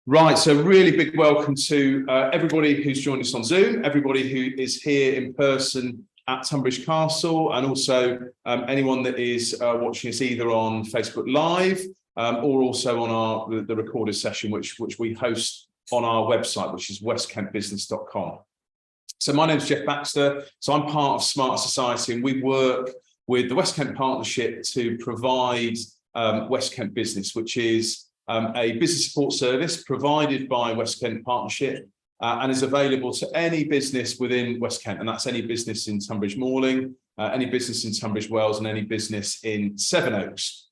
Right, so really big welcome to everybody who's joined us on Zoom, everybody who is here in person at Tonbridge Castle, and also anyone that is watching us either on Facebook Live or also on the recorded session, which we host on our website, which is westkentbusiness.com. So my name is Jeff Baxter. So I'm part of Smart Society, and we work with the West Kent Partnership to provide West Kent Business, which is a business support service provided by West Kent Partnership and is available to any business within West Kent, and that's any business in Tonbridge Morling, any business in Tunbridge Wells, and any business in Sevenoaks.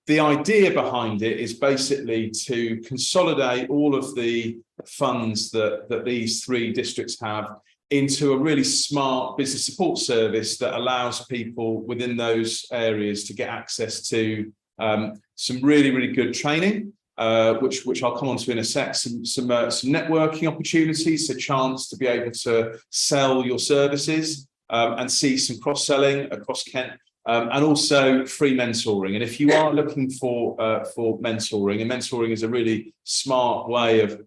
The idea behind it is basically to consolidate all of the funds that these three districts have into a really smart business support service that allows people within those areas to get access to some really good training, which I'll come on to in a sec, some networking opportunities, a chance to be able to sell your services and see some cross-selling across Kent, and also free mentoring. And if you are looking for mentoring, and mentoring is a really smart way of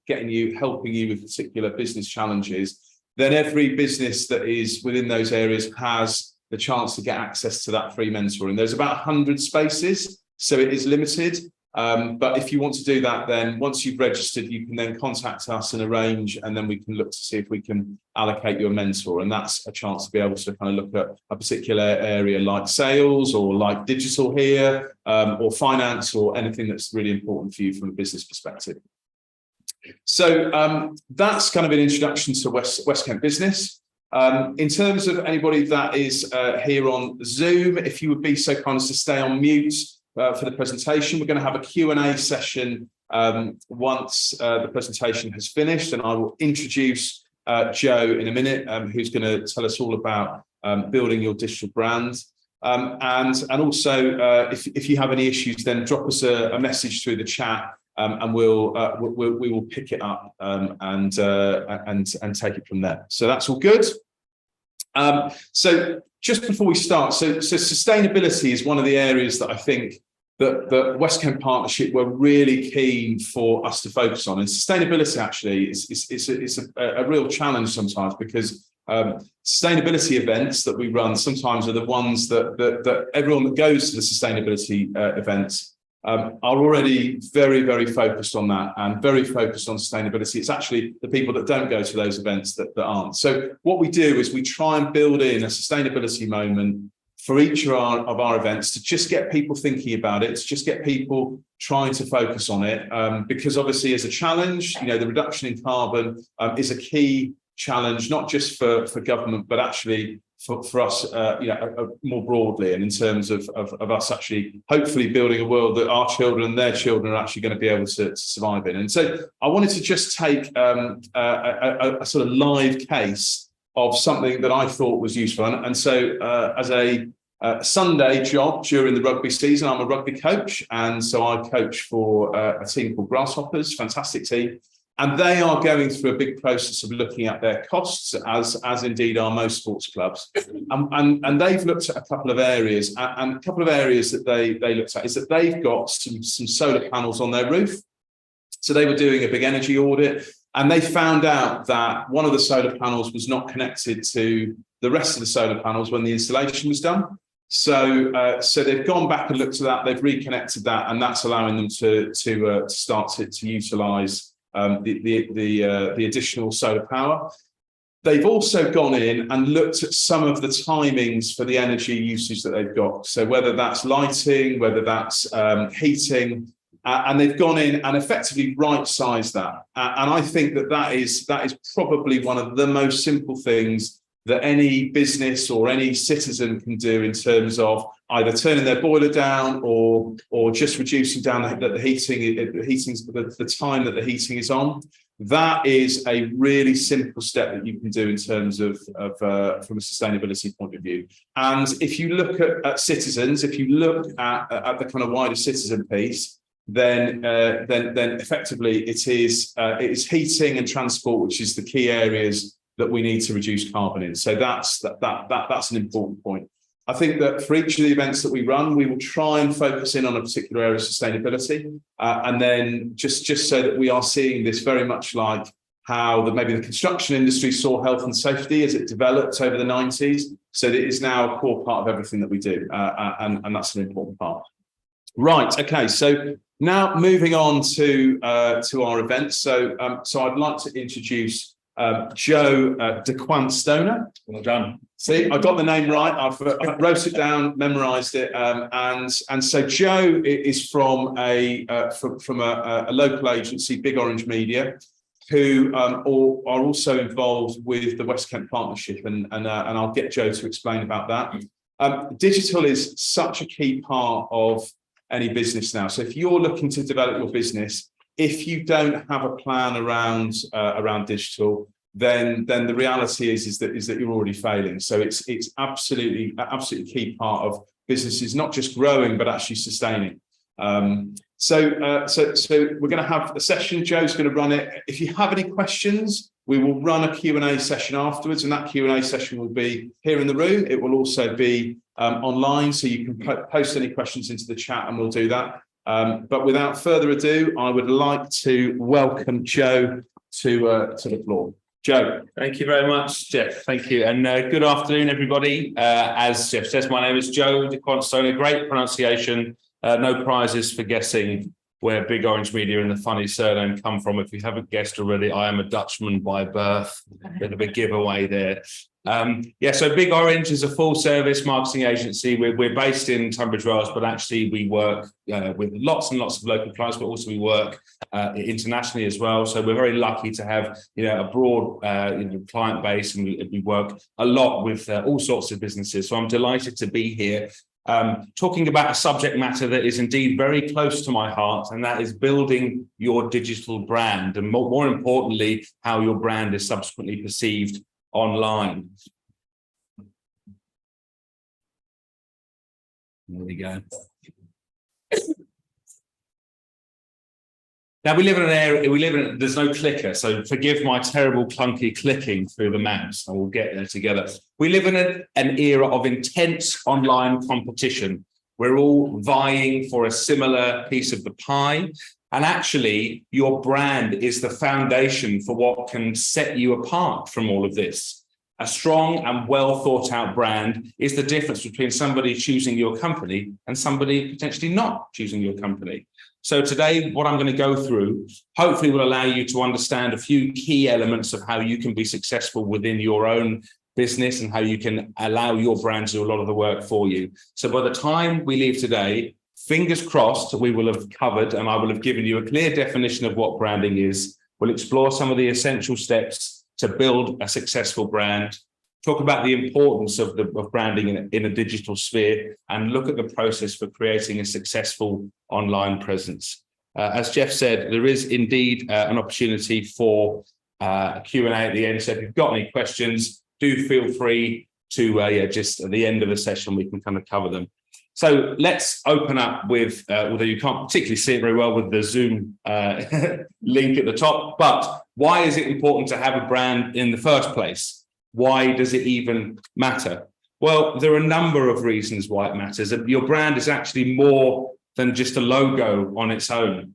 helping you with particular business challenges, then every business that is within those areas has the chance to get access to that free mentoring. There's about 100 spaces, so it is limited. But if you want to do that, then once you've registered, you can then contact us and arrange, and then we can look to see if we can allocate you a mentor. And that's a chance to be able to kind of look at a particular area like sales or like digital here, or finance, or anything that's really important for you from a business perspective. So that's kind of an introduction to West Kent Business. In terms of anybody that is here on Zoom, if you would be so kind as to stay on mute for the presentation. We're going to have a Q&A session once the presentation has finished, and I will introduce Joe in a minute, who's going to tell us all about building your digital brand. And also, if you have any issues, then drop us a message through the chat, and we will pick it up and take it from there. So that's all good. So just before we start, so sustainability is one of the areas that I think that the West Kent Partnership were really keen for us to focus on. And sustainability actually is a real challenge sometimes, because sustainability events that we run sometimes are the ones that everyone that goes to the sustainability events are already very focused on that and very focused on sustainability. It's actually the people that don't go to those events that aren't. So what we do is we try and build in a sustainability moment for each of our events to just get people thinking about it, to just get people trying to focus on it, because obviously as a challenge, the reduction in carbon is a key challenge, not just for government, but actually for us, more broadly, and in terms of us actually hopefully building a world that our children and their children are actually going to be able to survive in. And so I wanted to just take a sort of live case of something that I thought was useful. And so as a Sunday job during the rugby season, I'm a rugby coach, and so I coach for a team called Grasshoppers, fantastic team. And they are going through a big process of looking at their costs, as indeed are most sports clubs. And they've looked at a couple of areas, and a couple of areas that they looked at is that they've got some solar panels on their roof. So they were doing a big energy audit, and they found out that one of the solar panels was not connected to the rest of the solar panels when the installation was done. So they've gone back and looked at that, they've reconnected that, and that's allowing them to start to utilise the additional solar power. They've also gone in and looked at some of the timings for the energy usage that they've got. So whether that's lighting, whether that's heating, and they've gone in and effectively right-sized that. And I think that is probably one of the most simple things that any business or any citizen can do in terms of either turning their boiler down or just reducing down the heating, the time that the heating is on. That is a really simple step that you can do in terms of from a sustainability point of view. And if you look at citizens, if you look at the kind of wider citizen piece, then effectively it is heating and transport, which is the key areas that we need to reduce carbon in. So that's an important point. I think that for each of the events that we run, we will try and focus in on a particular area of sustainability, and then just so that we are seeing this very much like how maybe the construction industry saw health and safety as it developed over the 90s. So that it is now a core part of everything that we do, and that's an important part. Right. Okay. So now moving on to our events. So I'd like to introduce Joe De Kwant Stoner. Well done. See, I got the name right. I wrote it down, memorised it, and so Joe is from a local agency, Big Orange Media, who are also involved with the West Kent Partnership, and I'll get Joe to explain about that. Digital is such a key part of any business now. So if you're looking to develop your business, if you don't have a plan around digital, then the reality is that you're already failing. So it's absolutely key part of businesses, not just growing but actually sustaining. So we're going to have a session. Joe's going to run it. If you have any questions, we will run a Q&A session afterwards, and that Q&A session will be here in the room. It will also be online, so you can post any questions into the chat, and we'll do that. But without further ado, I would like to welcome Joe to the floor. Joe. Thank you very much, Jeff. Thank you. And good afternoon, everybody. As Jeff says, my name is Joe De Kwant Stoner. Great pronunciation. No prizes for guessing where Big Orange Media and the funny surname come from. If you haven't guessed already, I am a Dutchman by birth. Bit of a giveaway there. So Big Orange is a full-service marketing agency. We're based in Tonbridge, Wales, but actually we work with lots and lots of local clients, but also we work internationally as well. So we're very lucky to have a broad client base, and we work a lot with all sorts of businesses. So I'm delighted to be here talking about a subject matter that is indeed very close to my heart, and that is building your digital brand, and more importantly, how your brand is subsequently perceived online. There we go. Now we live in an area, there's no clicker, so forgive my terrible clunky clicking through the mouse, and we'll get there together. We live in an era of intense online competition. We're all vying for a similar piece of the pie, and actually your brand is the foundation for what can set you apart from all of this. A strong and well thought out brand is the difference between somebody choosing your company and somebody potentially not choosing your company. So today, what I'm going to go through hopefully will allow you to understand a few key elements of how you can be successful within your own business and how you can allow your brand to do a lot of the work for you. So by the time we leave today, fingers crossed, we will have covered, and I will have given you a clear definition of what branding is. We'll explore some of the essential steps to build a successful brand, talk about the importance of branding in a digital sphere, and look at the process for creating a successful online presence. As Jeff said, there is indeed an opportunity for a Q&A at the end. So if you've got any questions, do feel free to just at the end of the session, we can kind of cover them. So let's open up with, although you can't particularly see it very well with the Zoom link at the top, but why is it important to have a brand in the first place? Why does it even matter? Well, there are a number of reasons why it matters. Your brand is actually more than just a logo on its own.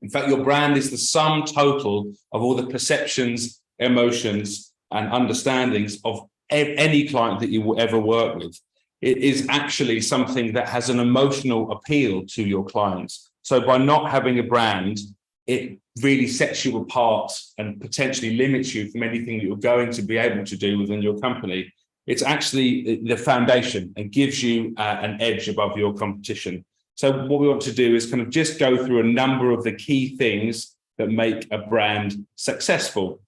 In fact, your brand is the sum total of all the perceptions, emotions, and understandings of any client that you will ever work with. It is actually something that has an emotional appeal to your clients. So by not having a brand, it really sets you apart and potentially limits you from anything that you're going to be able to do within your company. It's actually the foundation and gives you an edge above your competition. So what we want to do is kind of just go through a number of the key things that make a brand successful.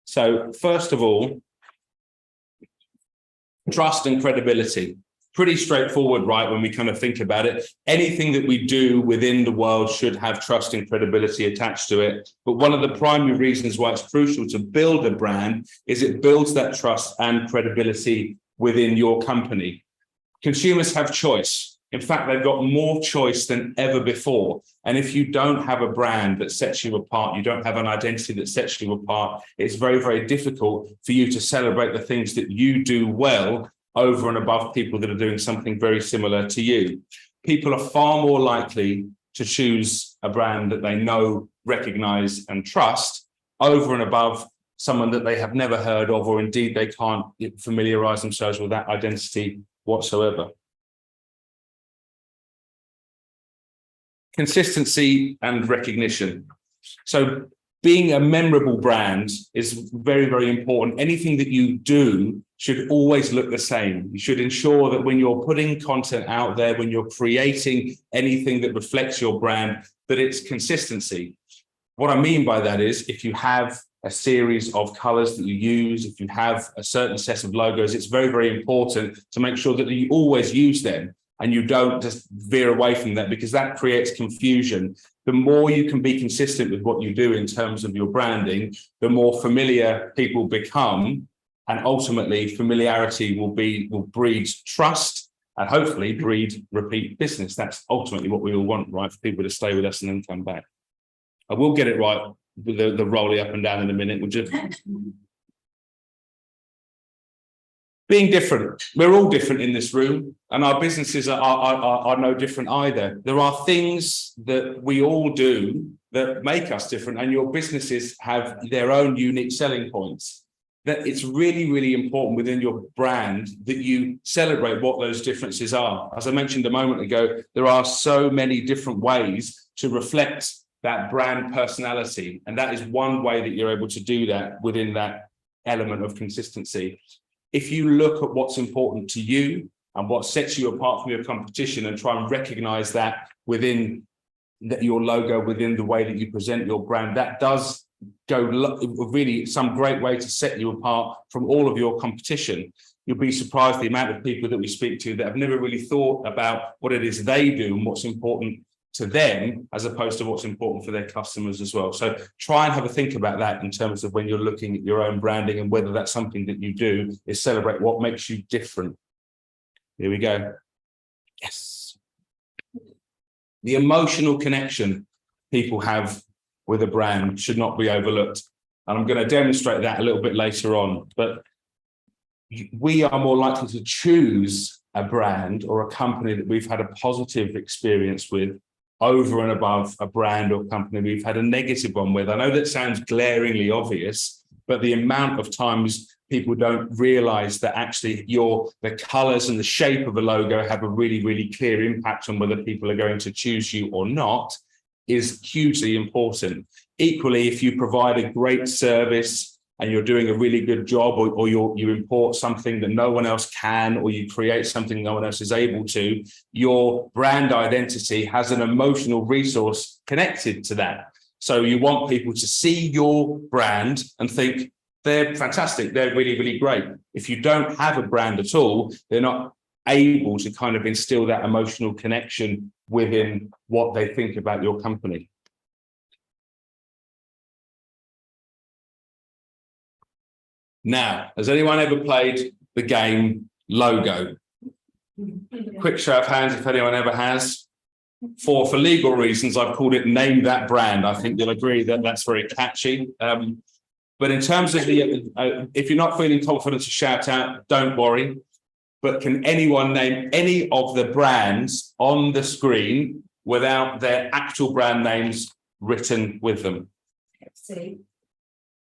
So first of all, trust and credibility. Pretty straightforward, right, when we kind of think about it. Anything that we do within the world should have trust and credibility attached to it. But one of the primary reasons why it's crucial to build a brand is it builds that trust and credibility within your company. Consumers have choice. In fact, they've got more choice than ever before. And if you don't have a brand that sets you apart, you don't have an identity that sets you apart, it's very, very difficult for you to celebrate the things that you do well over and above people that are doing something very similar to you. People are far more likely to choose a brand that they know, recognize, and trust over and above someone that they have never heard of, or indeed they can't familiarize themselves with that identity whatsoever. Consistency and recognition. So being a memorable brand is very, very important. Anything that you do should always look the same. You should ensure that when you're putting content out there, when you're creating anything that reflects your brand, that it's consistency. What I mean by that is, if you have a series of colors that you use, if you have a certain set of logos, it's very, very important to make sure that you always use them and you don't just veer away from that, because that creates confusion. The more you can be consistent with what you do in terms of your branding, the more familiar people become, and ultimately familiarity will breed trust and hopefully breed repeat business. That's ultimately what we all want, right? For people to stay with us and then come back. I will get it right with the rolling up and down in a minute. We'll just being different. We're all different in this room, and our businesses are no different either. There are things that we all do that make us different, and your businesses have their own unique selling points. That it's really, really important within your brand that you celebrate what those differences are. As I mentioned a moment ago, there are so many different ways to reflect that brand personality, and that is one way that you're able to do that within that element of consistency. If you look at what's important to you and what sets you apart from your competition and try and recognize that within your logo, within the way that you present your brand, that does go really some great way to set you apart from all of your competition. You'll be surprised the amount of people that we speak to that have never really thought about what it is they do and what's important to them, as opposed to what's important for their customers as well. So try and have a think about that in terms of when you're looking at your own branding, and whether that's something that you do is celebrate what makes you different. Here we go. Yes. The emotional connection people have with a brand should not be overlooked. And I'm going to demonstrate that a little bit later on. But we are more likely to choose a brand or a company that we've had a positive experience with over and above a brand or company we've had a negative one with. I know that sounds glaringly obvious, but the amount of times people don't realize that actually the colors and the shape of a logo have a really, really clear impact on whether people are going to choose you or not is hugely important. Equally, if you provide a great service and you're doing a really good job, or you import something that no one else can, or you create something no one else is able to, your brand identity has an emotional resource connected to that. So you want people to see your brand and think, they're fantastic, they're really, really great. If you don't have a brand at all, they're not able to kind of instill that emotional connection within what they think about your company. Now, has anyone ever played the game Logo? Quick show of hands if anyone ever has. For legal reasons, I've called it Name That Brand. I think you'll agree that that's very catchy. But in terms of if you're not feeling confident to shout out, don't worry. But can anyone name any of the brands on the screen without their actual brand names written with them? Pepsi.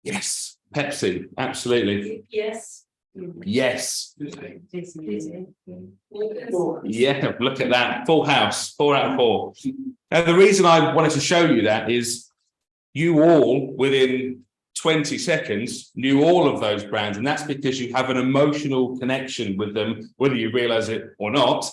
Yes. Pepsi, absolutely. Yes. Yes. Disney. Yeah, look at that. Full house, 4 out of 4. Now, the reason I wanted to show you that is you all, within 20 seconds, knew all of those brands. And that's because you have an emotional connection with them, whether you realize it or not.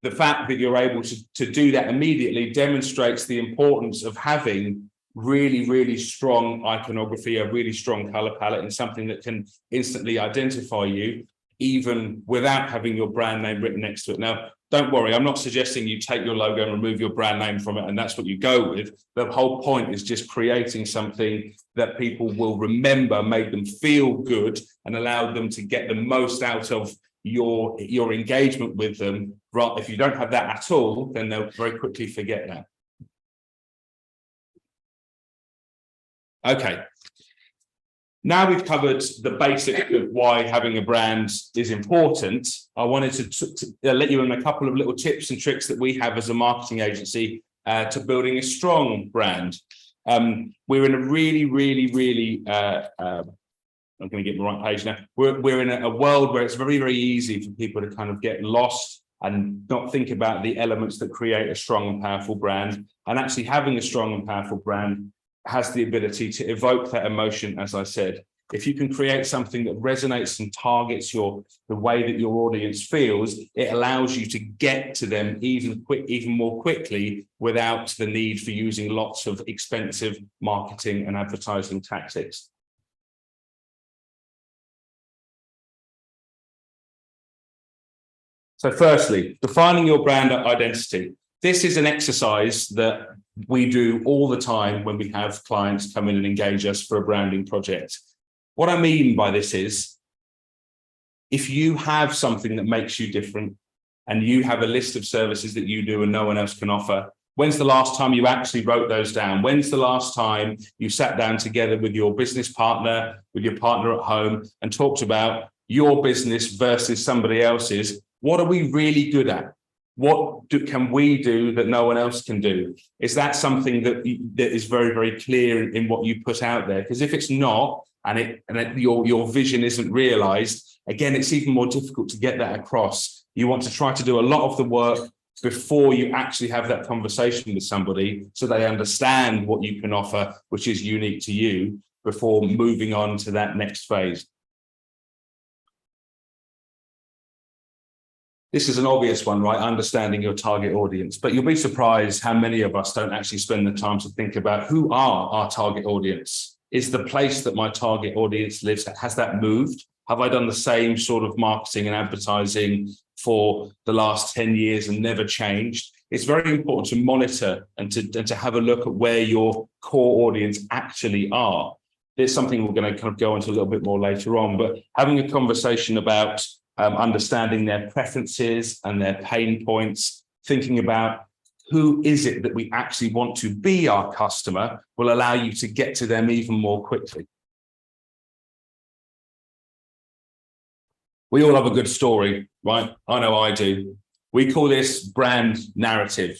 The fact that you're able to do that immediately demonstrates the importance of having really, really strong iconography, a really strong color palette, and something that can instantly identify you, even without having your brand name written next to it. Now, don't worry, I'm not suggesting you take your logo and remove your brand name from it, and that's what you go with. The whole point is just creating something that people will remember, make them feel good, and allow them to get the most out of your engagement with them. Right? If you don't have that at all, then they'll very quickly forget that. Okay, Now we've covered the basics of why having a brand is important. I wanted to let you in a couple of little tips and tricks that we have as a marketing agency to building a strong brand. We're in a really, I'm going to get my right page now. We're in a world where it's very, very easy for people to kind of get lost and not think about the elements that create a strong and powerful brand. And actually having a strong and powerful brand has the ability to evoke that emotion, as I said. If you can create something that resonates and targets the way that your audience feels, it allows you to get to them even more quickly without the need for using lots of expensive marketing and advertising tactics. So firstly, defining your brand identity. This is an exercise that we do all the time when we have clients come in and engage us for a branding project. What I mean by this is, if you have something that makes you different and you have a list of services that you do and no one else can offer, when's the last time you actually wrote those down? When's the last time you sat down together with your business partner, with your partner at home, and talked about your business versus somebody else's? What are we really good at? What can we do that no one else can do? Is that something that is very, very clear in what you put out there? Because if it's not, and your vision isn't realized, again, it's even more difficult to get that across. You want to try to do a lot of the work before you actually have that conversation with somebody, so they understand what you can offer, which is unique to you, before moving on to that next phase. This is an obvious one, right? Understanding your target audience, but you'll be surprised how many of us don't actually spend the time to think about who are our target audience. Is the place that my target audience lives, has that moved? Have I done the same sort of marketing and advertising for the last 10 years and never changed? It's very important to monitor and to have a look at where your core audience actually are. There's something we're going to kind of go into a little bit more later on, but having a conversation about understanding their preferences and their pain points, thinking about who is it that we actually want to be our customer, will allow you to get to them even more quickly. We all have a good story, right? I know I do. We call this brand narrative.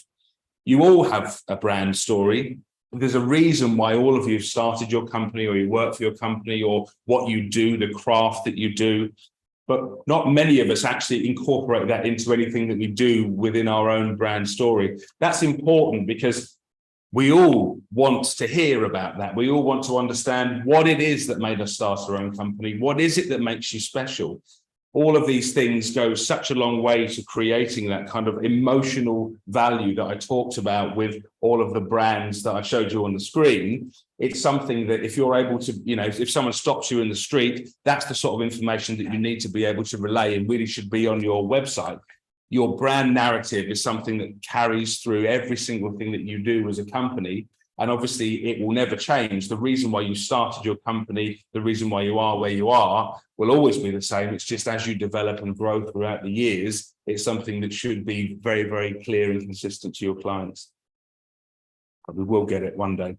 You all have a brand story. There's a reason why all of you have started your company, or you work for your company, or what you do, the craft that you do. But not many of us actually incorporate that into anything that we do within our own brand story. That's important because we all want to hear about that. We all want to understand what it is that made us start our own company. What is it that makes you special? All of these things go such a long way to creating that kind of emotional value that I talked about with all of the brands that I showed you on the screen. It's something that if you're able to, if someone stops you in the street, that's the sort of information that you need to be able to relay and really should be on your website. Your brand narrative is something that carries through every single thing that you do as a company. And obviously it will never change. The reason why you started your company, the reason why you are where you are, will always be the same. It's just as you develop and grow throughout the years, it's something that should be very, very clear and consistent to your clients. But we will get it one day.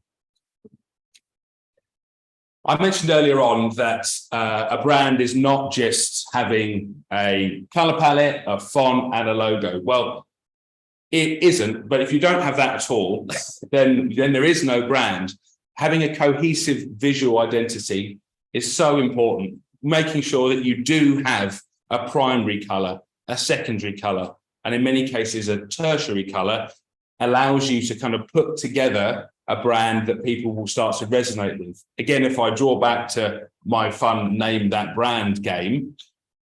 I mentioned earlier on that a brand is not just having a color palette, a font, and a logo. Well, it isn't, but if you don't have that at all, then there is no brand. Having a cohesive visual identity is so important. Making sure that you do have a primary color, a secondary color, and in many cases a tertiary color, allows you to kind of put together a brand that people will start to resonate with. Again, if I draw back to my fun Name That Brand game,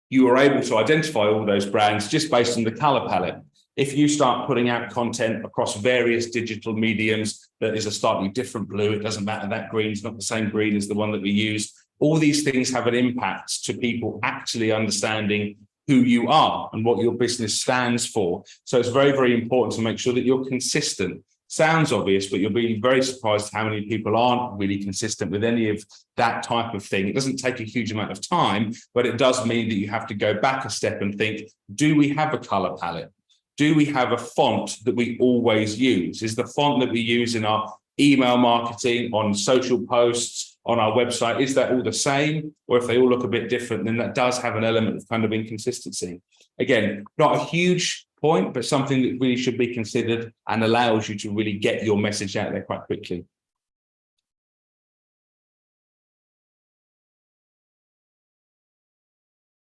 you are able to identify all those brands just based on the color palette. If you start putting out content across various digital mediums that is a slightly different blue, it doesn't matter, that green is not the same green as the one that we use. All these things have an impact to people actually understanding who you are and what your business stands for. So it's very, very important to make sure that you're consistent. Sounds obvious, but you'll be very surprised how many people aren't really consistent with any of that type of thing. It doesn't take a huge amount of time, but it does mean that you have to go back a step and think, do we have a color palette? Do we have a font that we always use? Is the font that we use in our email marketing, on social posts, on our website, is that all the same? Or if they all look a bit different, then that does have an element of kind of inconsistency. Again, not a huge point, but something that really should be considered and allows you to really get your message out there quite quickly.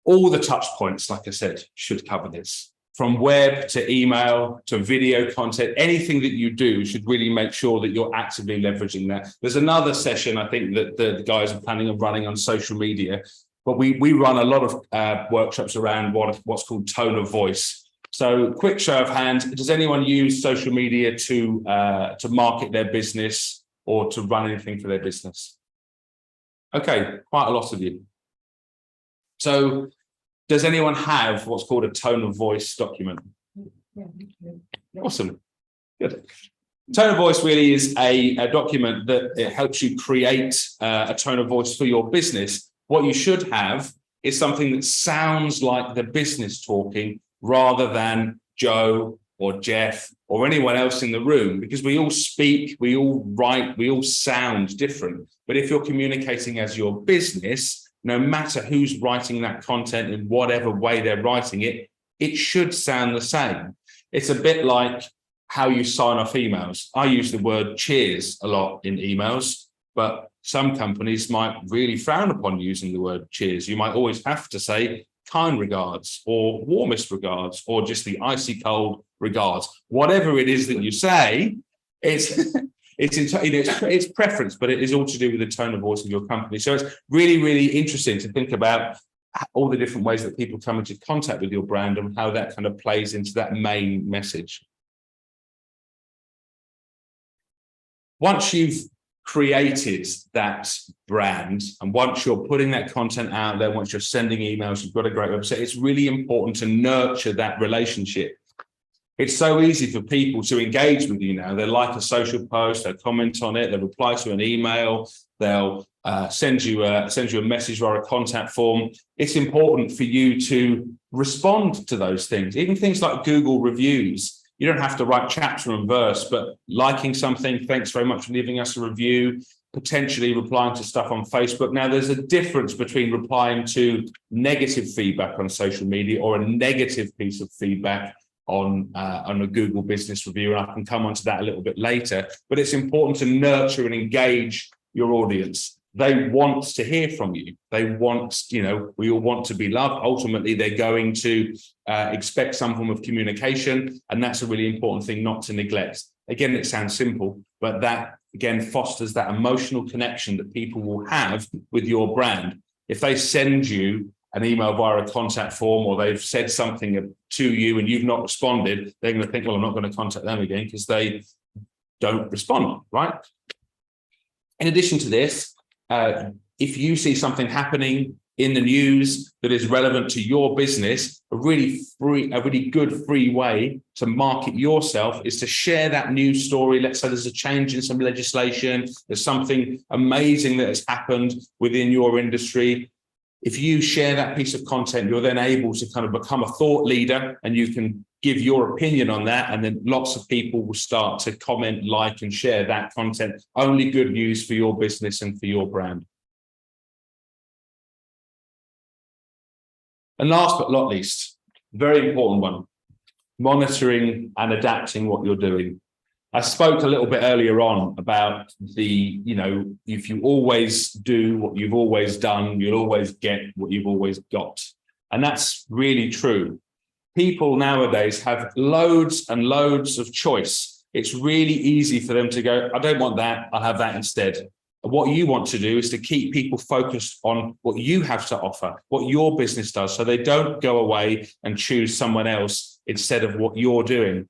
All the touch points, like I said, should cover this. From web to email to video content, anything that you do should really make sure that you're actively leveraging that. There's another session I think that the guys are planning on running on social media, but we run a lot of workshops around what's called tone of voice. So quick show of hands, does anyone use social media to market their business or to run anything for their business? Okay, quite a lot of you. So does anyone have what's called a tone of voice document? Awesome. Good. Tone of voice really is a document that it helps you create a tone of voice for your business. What you should have is something that sounds like the business talking rather than Joe or Jeff or anyone else in the room, because we all speak, we all write, we all sound different. But if you're communicating as your business, no matter who's writing that content in whatever way they're writing it, it should sound the same. It's a bit like how you sign off emails. I use the word cheers a lot in emails, but some companies might really frown upon using the word cheers. You might always have to say kind regards or warmest regards or just the icy cold regards. Whatever it is that you say, it's preference, but it is all to do with the tone of voice of your company. So it's really, really interesting to think about all the different ways that people come into contact with your brand and how that kind of plays into that main message. Once you've created that brand and once you're putting that content out there, once you're sending emails, you've got a great website, it's really important to nurture that relationship. It's so easy for people to engage with you now. They like a social post, they'll comment on it, they'll reply to an email, they'll send you a message via a contact form. It's important for you to respond to those things, even things like Google reviews. You don't have to write chapter and verse, but liking something, thanks very much for leaving us a review, potentially replying to stuff on Facebook. Now, there's a difference between replying to negative feedback on social media or a negative piece of feedback on a Google business review, and I can come onto that a little bit later. But it's important to nurture and engage your audience. They want to hear from you. They want, we all want to be loved. Ultimately, they're going to expect some form of communication, and that's a really important thing not to neglect. Again, it sounds simple, but that again fosters that emotional connection that people will have with your brand. If they send you an email via a contact form or they've said something to you and you've not responded, they're going to think, well, I'm not going to contact them again because they don't respond, right? In addition to this, if you see something happening in the news that is relevant to your business, a really good free way to market yourself is to share that news story. Let's say there's a change in some legislation, there's something amazing that has happened within your industry. If you share that piece of content, you're then able to kind of become a thought leader and you can give your opinion on that. And then lots of people will start to comment, like, and share that content. Only good news for your business and for your brand. And last but not least, very important one, monitoring and adapting what you're doing. I spoke a little bit earlier on about if you always do what you've always done, you'll always get what you've always got. And that's really true. People nowadays have loads and loads of choice. It's really easy for them to go, I don't want that, I'll have that instead. What you want to do is to keep people focused on what you have to offer, what your business does, so they don't go away and choose someone else instead of what you're doing.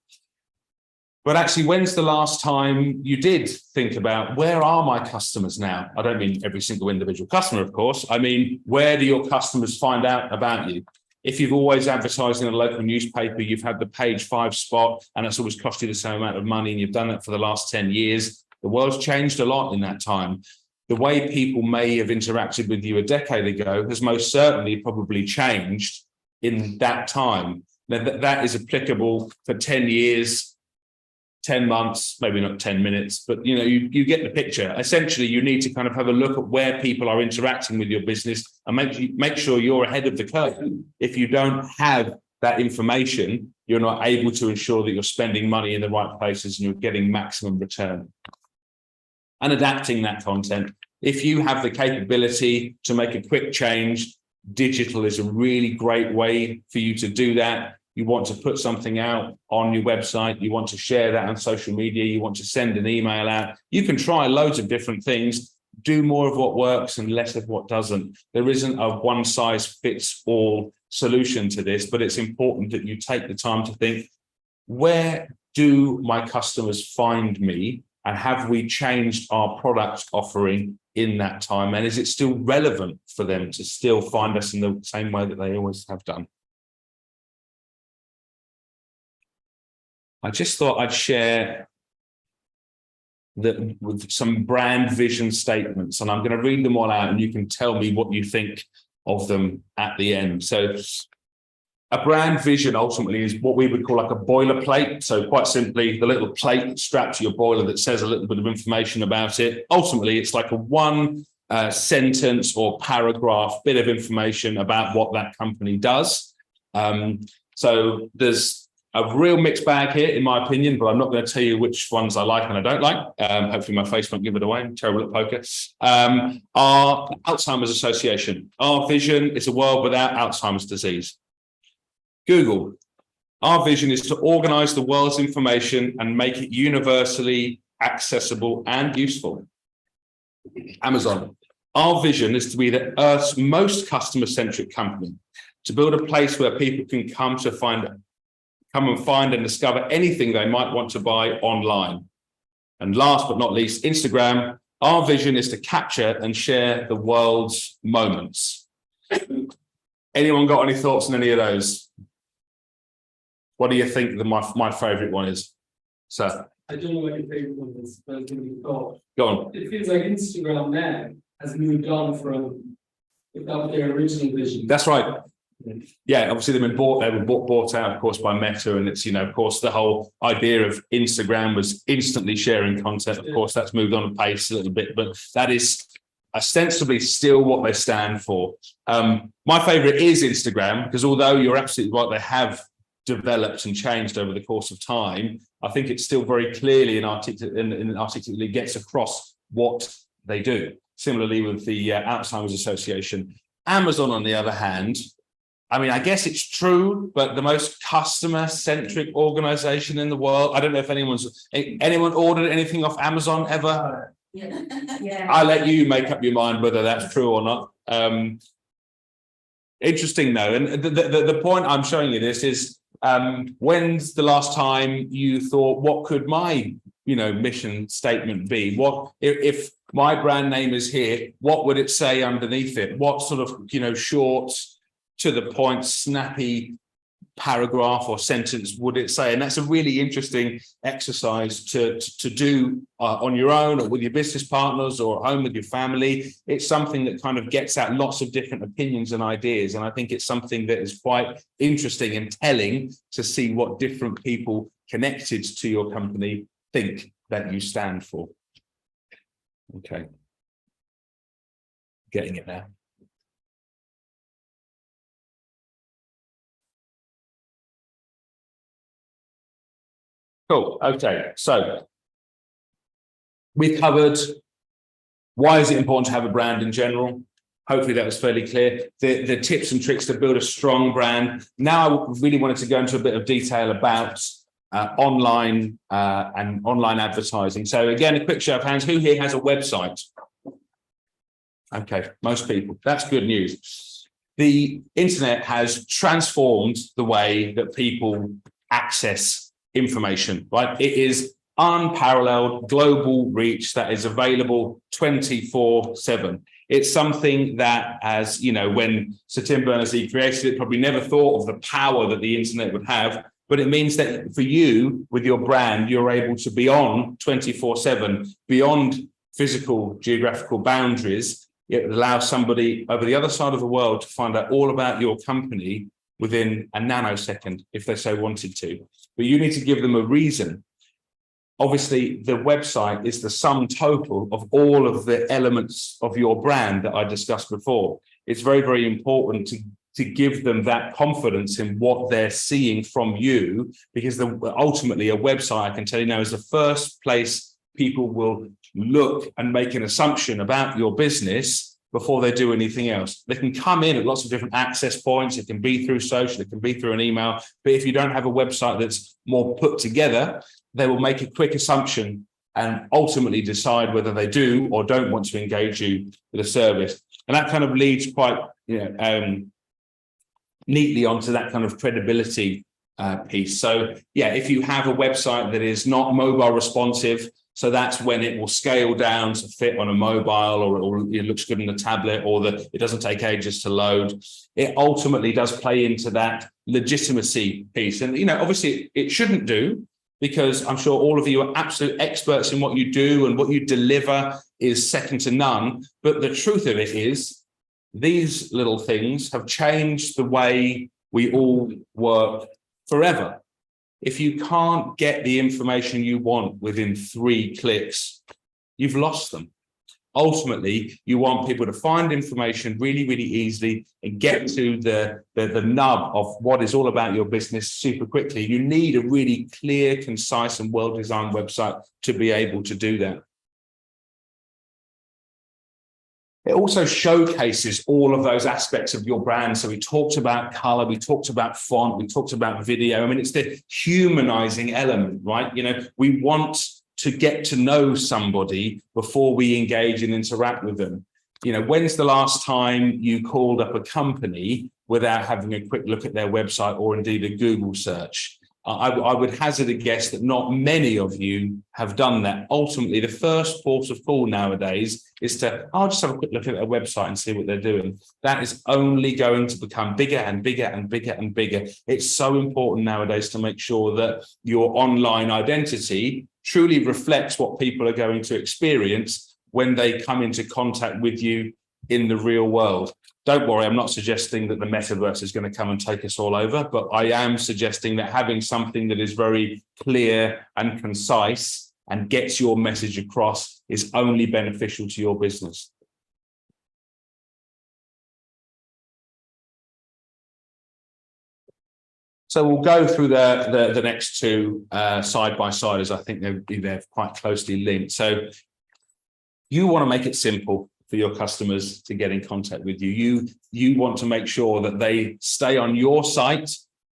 But actually, when's the last time you did think about, where are my customers now? I don't mean every single individual customer, of course. I mean, where do your customers find out about you? If you've always advertised in a local newspaper, you've had the page 5 spot, and it's always cost you the same amount of money, and you've done that for the last 10 years. The world's changed a lot in that time. The way people may have interacted with you a decade ago has most certainly probably changed in that time. Now, that is applicable for 10 years, 10 months, maybe not 10 minutes, but you get the picture. Essentially, you need to kind of have a look at where people are interacting with your business and make sure you're ahead of the curve. If you don't have that information, you're not able to ensure that you're spending money in the right places and you're getting maximum return. And adapting that content. If you have the capability to make a quick change, digital is a really great way for you to do that. You want to put something out on your website, you want to share that on social media, you want to send an email out. You can try loads of different things, do more of what works and less of what doesn't. There isn't a one size fits all solution to this, but it's important that you take the time to think, where do my customers find me? And have we changed our product offering in that time? And is it still relevant for them to still find us in the same way that they always have done? I just thought I'd share that with some brand vision statements, and I'm going to read them all out and you can tell me what you think of them at the end. So a brand vision ultimately is what we would call like a boilerplate. So quite simply, the little plate strapped to your boiler that says a little bit of information about it. Ultimately, it's like a one sentence or paragraph bit of information about what that company does. So there's a real mixed bag here, in my opinion, but I'm not going to tell you which ones I like and I don't like. Hopefully my face won't give it away. I'm terrible at poker. Our Alzheimer's Association. Our vision is a world without Alzheimer's disease. Google. Our vision is to organize the world's information and make it universally accessible and useful. Amazon. Our vision is to be the Earth's most customer-centric company, to build a place where people can come and find and discover anything they might want to buy online. And last but not least, Instagram. Our vision is to capture and share the world's moments. Anyone got any thoughts on any of those? What do you think my favorite one is? Sir? I don't know what your favorite one is, but it's going to be thought. Go on. It feels like Instagram now has moved on from, if that was their original vision. That's right. Yeah, obviously they were bought out, of course, by Meta, and it's, of course, the whole idea of Instagram was instantly sharing content. Of course, that's moved on a pace a little bit, but that is ostensibly still what they stand for. My favorite is Instagram, because although you're absolutely right, they have developed and changed over the course of time, I think it's still very clearly and articulately gets across what they do. Similarly with the Alzheimer's Association. Amazon, on the other hand, I mean, I guess it's true, but the most customer-centric organization in the world. I don't know if anyone ordered anything off Amazon ever. Yeah. I'll let you make up your mind whether that's true or not. Interesting though, and the point I'm showing you this is, when's the last time you thought, what could my mission statement be? What if my brand name is here, what would it say underneath it? What sort of short, to the point, snappy paragraph or sentence would it say? And that's a really interesting exercise to do on your own or with your business partners or at home with your family. It's something that kind of gets at lots of different opinions and ideas. And I think it's something that is quite interesting and telling to see what different people connected to your company think that you stand for. Okay. Getting it now. Cool. Okay. So we've covered why is it important to have a brand in general. Hopefully that was fairly clear. The tips and tricks to build a strong brand. Now I really wanted to go into a bit of detail about online and online advertising. So again, a quick show of hands. Who here has a website? Okay, most people. That's good news. The internet has transformed the way that people access information, right? It is unparalleled global reach that is available 24/7. It's something that, as when Sir Tim Berners-Lee created it, probably never thought of the power that the internet would have. But it means that for you, with your brand, you're able to be on 24/7, beyond physical geographical boundaries. It allows somebody over the other side of the world to find out all about your company within a nanosecond, if they so wanted to. But you need to give them a reason. obviously the website is the sum total of all of the elements of your brand that I discussed before. It's very, very important to give them that confidence in what they're seeing from you, because ultimately a website, I can tell you now, is the first place people will look and make an assumption about your business before they do anything else. They can come in at lots of different access points. It can be through social, it can be through an email. But if you don't have a website that's more put together, they will make a quick assumption and ultimately decide whether they do or don't want to engage you with a service. And that kind of leads quite neatly onto that kind of credibility piece. So yeah, if you have a website that is not mobile responsive, so that's when it will scale down to fit on a mobile, or it looks good on a tablet, or that it doesn't take ages to load. It ultimately does play into that legitimacy piece. And, obviously it shouldn't do, because I'm sure all of you are absolute experts in what you do, and what you deliver is second to none. But the truth of it is, these little things have changed the way we all work forever. If you can't get the information you want within 3 clicks, you've lost them. Ultimately, you want people to find information really, really easily and get to the nub of what is all about your business super quickly. You need a really clear, concise, and well-designed website to be able to do that. It also showcases all of those aspects of your brand. So we talked about color, we talked about font, we talked about video. I mean, it's the humanizing element, right? We want to get to know somebody before we engage and interact with them. When's the last time you called up a company without having a quick look at their website, or indeed a Google search? I would hazard a guess that not many of you have done that. Ultimately, the first port of call nowadays is I'll just have a quick look at their website and see what they're doing. That is only going to become bigger and bigger and bigger and bigger. It's so important nowadays to make sure that your online identity truly reflects what people are going to experience when they come into contact with you in the real world. Don't worry, I'm not suggesting that the metaverse is going to come and take us all over, but I am suggesting that having something that is very clear and concise and gets your message across is only beneficial to your business. So we'll go through the next 2 side by side, as I think they're quite closely linked. So you want to make it simple for your customers to get in contact with you. You want to make sure that they stay on your site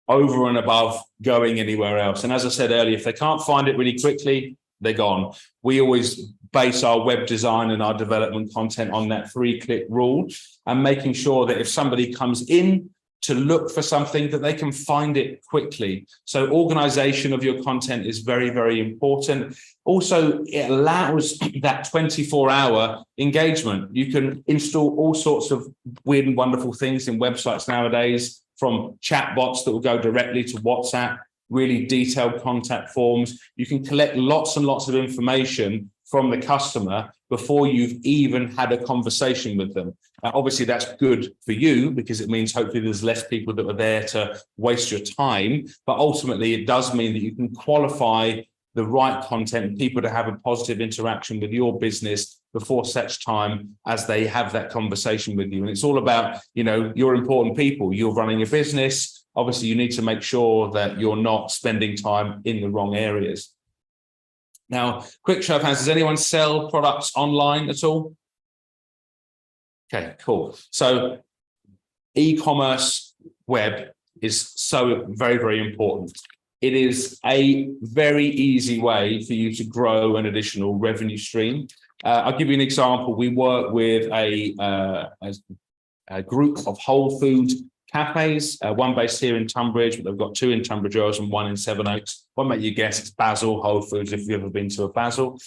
over and above going anywhere else. And as I said earlier, if they can't find it really quickly, they're gone. We always base our web design and our development content on that 3-click rule, and making sure that if somebody comes in to look for something, that they can find it quickly. So organization of your content is very, very important. Also, it allows that 24-hour engagement. You can install all sorts of weird and wonderful things in websites nowadays, from chatbots that will go directly to WhatsApp, really detailed contact forms. You can collect lots and lots of information from the customer before you've even had a conversation with them. Obviously, that's good for you, because it means hopefully there's less people that are there to waste your time. But ultimately, it does mean that you can qualify the right content and people to have a positive interaction with your business before such time as they have that conversation with you. And it's all about, your important people. You're running a business. Obviously, you need to make sure that you're not spending time in the wrong areas. Now, quick show of hands, does anyone sell products online at all? Okay, cool. So e-commerce web is so very, very important. It is a very easy way for you to grow an additional revenue stream. I'll give you an example. We work with a group of whole food cafes, one based here in Tonbridge, but they've got 2 in Tunbridge Wells and 1 in Sevenoaks. Won't make you guess, it's Basil Whole Foods if you've ever been to a Basil.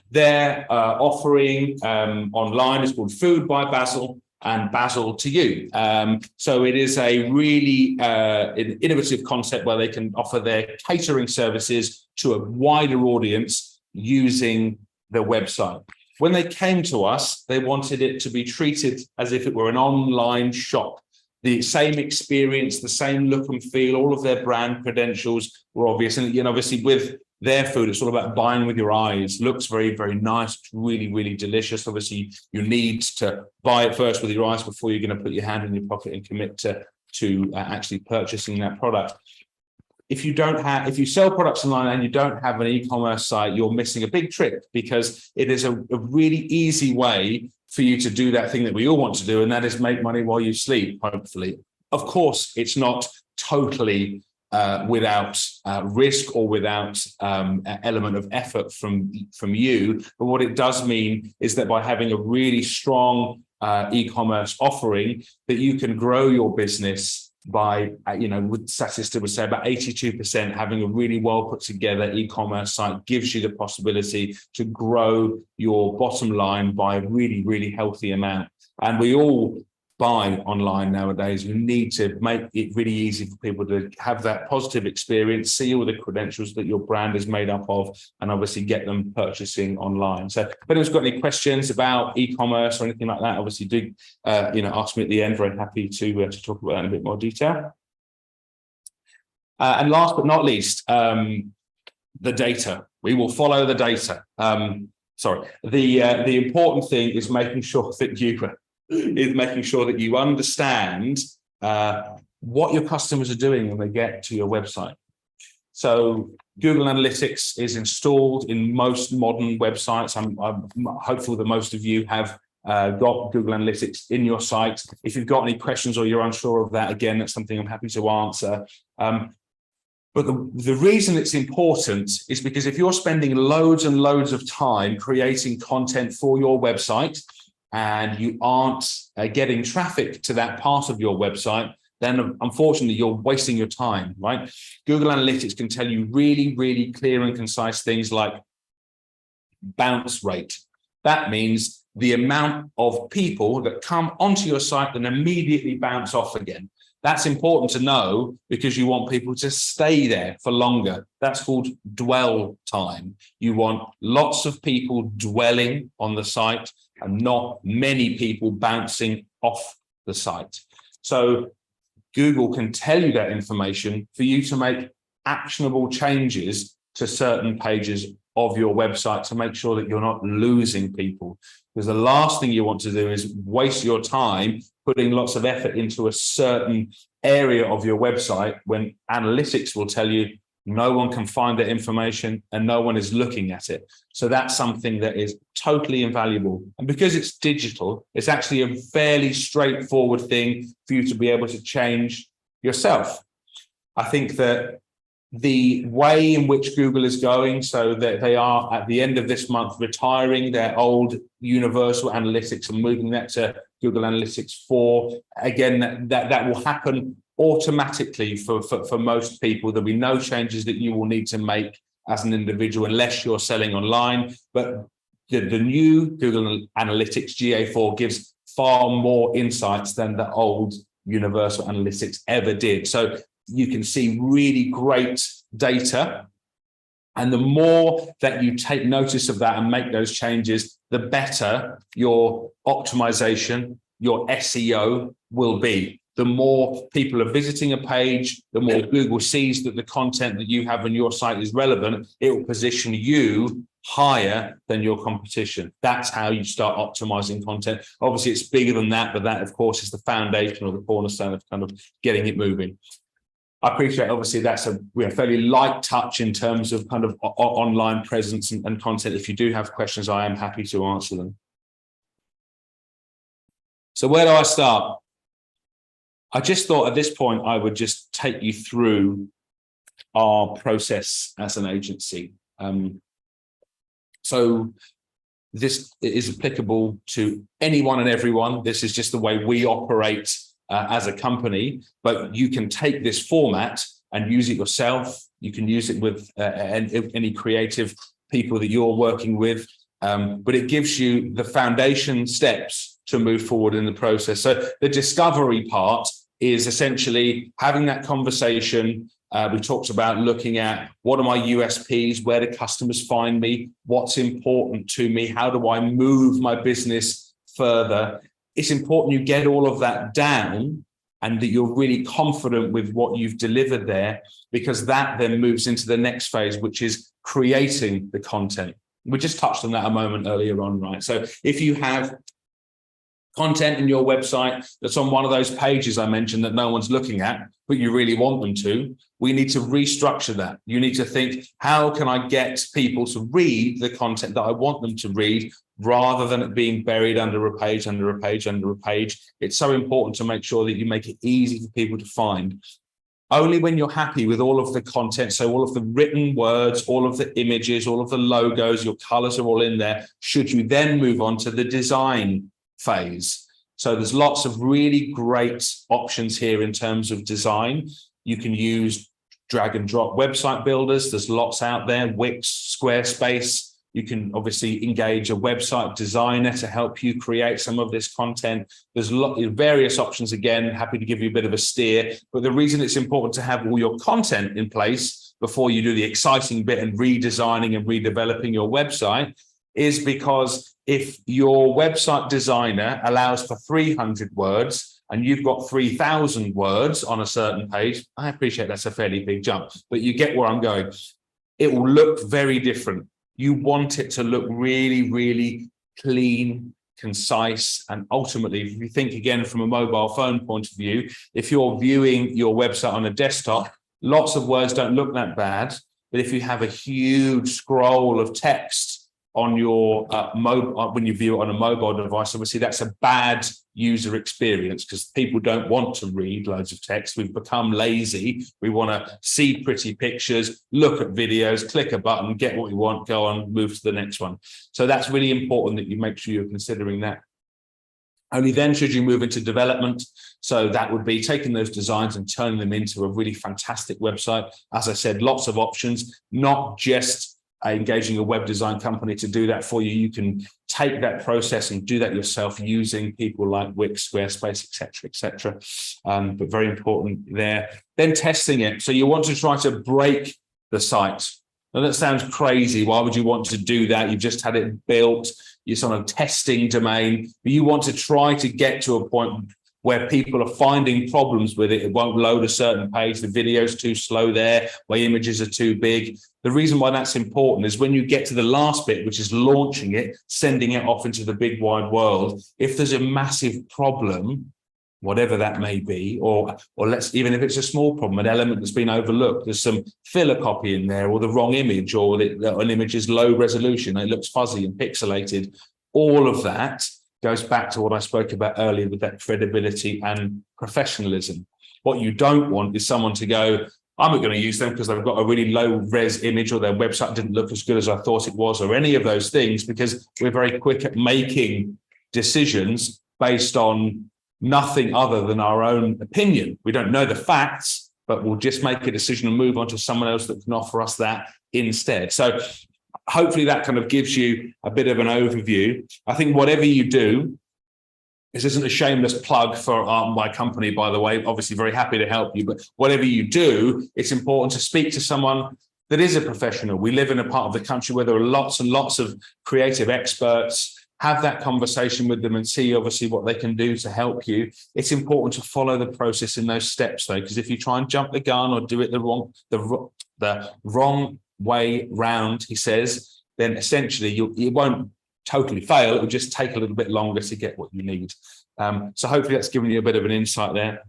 Their offering online is called Food by Basil and Basil to You. So it is a really innovative concept where they can offer their catering services to a wider audience using the website. When they came to us, they wanted it to be treated as if it were an online shop. The same experience, the same look and feel, all of their brand credentials were obvious. And obviously with their food. It's all about buying with your eyes. Looks very, very nice. It's really, really delicious. Obviously, you need to buy it first with your eyes before you're going to put your hand in your pocket and commit to actually purchasing that product. If you sell products online and you don't have an e-commerce site, you're missing a big trick, because it is a really easy way for you to do that thing that we all want to do, and that is make money while you sleep, hopefully. Of course, it's not totally without risk or without element of effort from you. But what it does mean is that by having a really strong e-commerce offering, that you can grow your business by, with statistics would say about 82%. Having a really well put together e-commerce site gives you the possibility to grow your bottom line by a really, really healthy amount. And we all buy online nowadays. You need to make it really easy for people to have that positive experience, see all the credentials that your brand is made up of, and obviously get them purchasing online. So if anyone's got any questions about e-commerce or anything like that, obviously do ask me at the end. Very happy to talk about that in a bit more detail. And last but not least, the data. We will follow the data. The important thing is making sure that you understand what your customers are doing when they get to your website. So Google Analytics is installed in most modern websites. I'm hopeful that most of you have got Google Analytics in your site. If you've got any questions or you're unsure of that, again, that's something I'm happy to answer. But the reason it's important is because if you're spending loads and loads of time creating content for your website, and you aren't getting traffic to that part of your website, then unfortunately you're wasting your time, right? Google Analytics can tell you really, really clear and concise things like bounce rate. That means the amount of people that come onto your site and immediately bounce off again. That's important to know because you want people to stay there for longer. That's called dwell time. You want lots of people dwelling on the site and not many people bouncing off the site. So Google can tell you that information for you to make actionable changes to certain pages of your website to make sure that you're not losing people. Because the last thing you want to do is waste your time putting lots of effort into a certain area of your website when analytics will tell you no one can find that information and no one is looking at it. So that's something that is totally invaluable. And because it's digital, it's actually a fairly straightforward thing for you to be able to change yourself. I think that the way in which Google is going, so that they are at the end of this month retiring their old Universal Analytics and moving that to Google Analytics 4. Again, that will happen automatically for most people. There'll be no changes that you will need to make as an individual unless you're selling online. But the new Google Analytics GA4 gives far more insights than the old Universal Analytics ever did. So you can see really great data. And the more that you take notice of that and make those changes, the better your optimization, your SEO will be. The more people are visiting a page, the more Google sees that the content that you have on your site is relevant, it will position you higher than your competition. That's how you start optimizing content. Obviously, it's bigger than that, but that, of course, is the foundation or the cornerstone of kind of getting it moving. I appreciate, obviously, that's a fairly light touch in terms of kind of online presence and content. If you do have questions, I am happy to answer them. So where do I start? I just thought at this point, I would just take you through our process as an agency. So this is applicable to anyone and everyone. This is just the way we operate as a company, but you can take this format and use it yourself. You can use it with any creative people that you're working with, but it gives you the foundation steps to move forward in the process. So the discovery part is essentially having that conversation. We talked about looking at what are my USPs, where do customers find me, what's important to me, how do I move my business further. It's important you get all of that down and that you're really confident with what you've delivered there, because that then moves into the next phase, which is creating the content. We just touched on that a moment earlier on, right? So if you have content in your website that's on one of those pages I mentioned that no one's looking at, but you really want them to, we need to restructure that. You need to think, how can I get people to read the content that I want them to read, rather than it being buried under a page, under a page, under a page. It's so important to make sure that you make it easy for people to find. Only when you're happy with all of the content, so all of the written words, all of the images, all of the logos, your colors are all in there, should you then move on to the design phase. So there's lots of really great options here in terms of design. You can use drag and drop website builders. There's lots out there, Wix, Squarespace. You can obviously engage a website designer to help you create some of this content. There's various options. Again, happy to give you a bit of a steer. But the reason it's important to have all your content in place before you do the exciting bit and redesigning and redeveloping your website is because if your website designer allows for 300 words and you've got 3,000 words on a certain page, I appreciate that's a fairly big jump, but you get where I'm going. It will look very different. You want it to look really, really clean, concise, and ultimately, if you think again from a mobile phone point of view, if you're viewing your website on a desktop, lots of words don't look that bad. But if you have a huge scroll of text on your mobile, when you view it on a mobile device, obviously that's a bad user experience because people don't want to read loads of text. We've become lazy. We want to see pretty pictures, look at videos, click a button, get what we want, go on, move to the next one. So that's really important that you make sure you're considering that. Only then should you move into development. So that would be taking those designs and turning them into a really fantastic website. As I said, lots of options, not just engaging a web design company to do that for you. You can take that process and do that yourself using people like Wix, Squarespace, et cetera, but very important there. Then testing it. So you want to try to break the site. Now that sounds crazy. Why would you want to do that? You've just had it built. You're sort of testing domain, but you want to try to get to a point where people are finding problems with it. It won't load a certain page. The video's too slow there, where images are too big. The reason why that's important is when you get to the last bit, which is launching it, sending it off into the big wide world, if there's a massive problem, whatever that may be, or let's, even if it's a small problem, an element that's been overlooked, there's some filler copy in there, or the wrong image, or an image is low resolution, it looks fuzzy and pixelated, all of that goes back to what I spoke about earlier with that credibility and professionalism. What you don't want is someone to go, I'm not going to use them because they've got a really low res image, or their website didn't look as good as I thought it was, or any of those things, because we're very quick at making decisions based on nothing other than our own opinion. We don't know the facts, but we'll just make a decision and move on to someone else that can offer us that instead. So hopefully that kind of gives you a bit of an overview. I think whatever you do, this isn't a shameless plug for my company, by the way, obviously very happy to help you, but whatever you do, it's important to speak to someone that is a professional. We live in a part of the country where there are lots and lots of creative experts. Have that conversation with them and see obviously what they can do to help you. It's important to follow the process in those steps though, because if you try and jump the gun or do it the wrong way round, he says, then essentially you won't totally fail. It will just take a little bit longer to get what you need. So hopefully that's given you a bit of an insight there.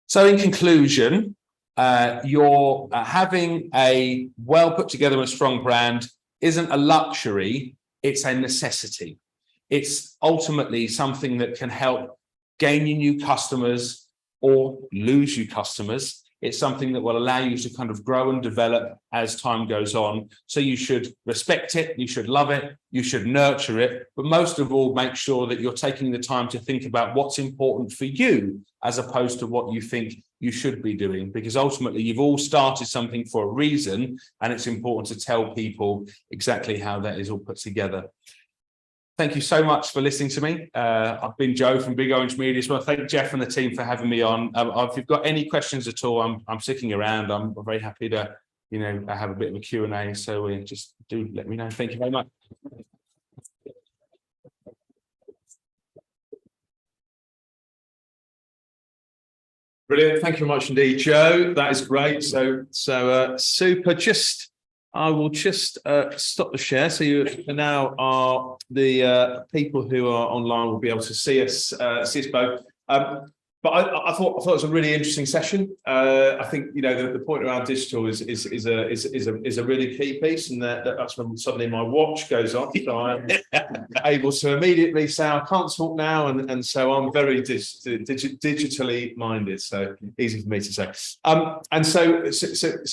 So in conclusion, you're having a well put together and strong brand isn't a luxury, it's a necessity. It's ultimately something that can help gain you new customers or lose you customers. It's something that will allow you to kind of grow and develop as time goes on. So you should respect it, you should love it, you should nurture it, but most of all, make sure that you're taking the time to think about what's important for you as opposed to what you think you should be doing, because ultimately you've all started something for a reason, and it's important to tell people exactly how that is all put together. Thank you so much for listening to me. I've been Joe from Big Orange Media. So I thank Jeff and the team for having me on. If you've got any questions at all, I'm sticking around. I'm very happy to, have a bit of a Q&A. So just do let me know. Thank you very much. Brilliant. Thank you very much indeed, Joe. That is great. So super. I will just stop the share. So you now are the people who are online will be able to see us both. But I thought it was a really interesting session. I think the point around digital is a really key piece, and that's when suddenly my watch goes off, so I'm able to immediately say I can't talk now, and so I'm very digitally minded. So easy for me to say. And so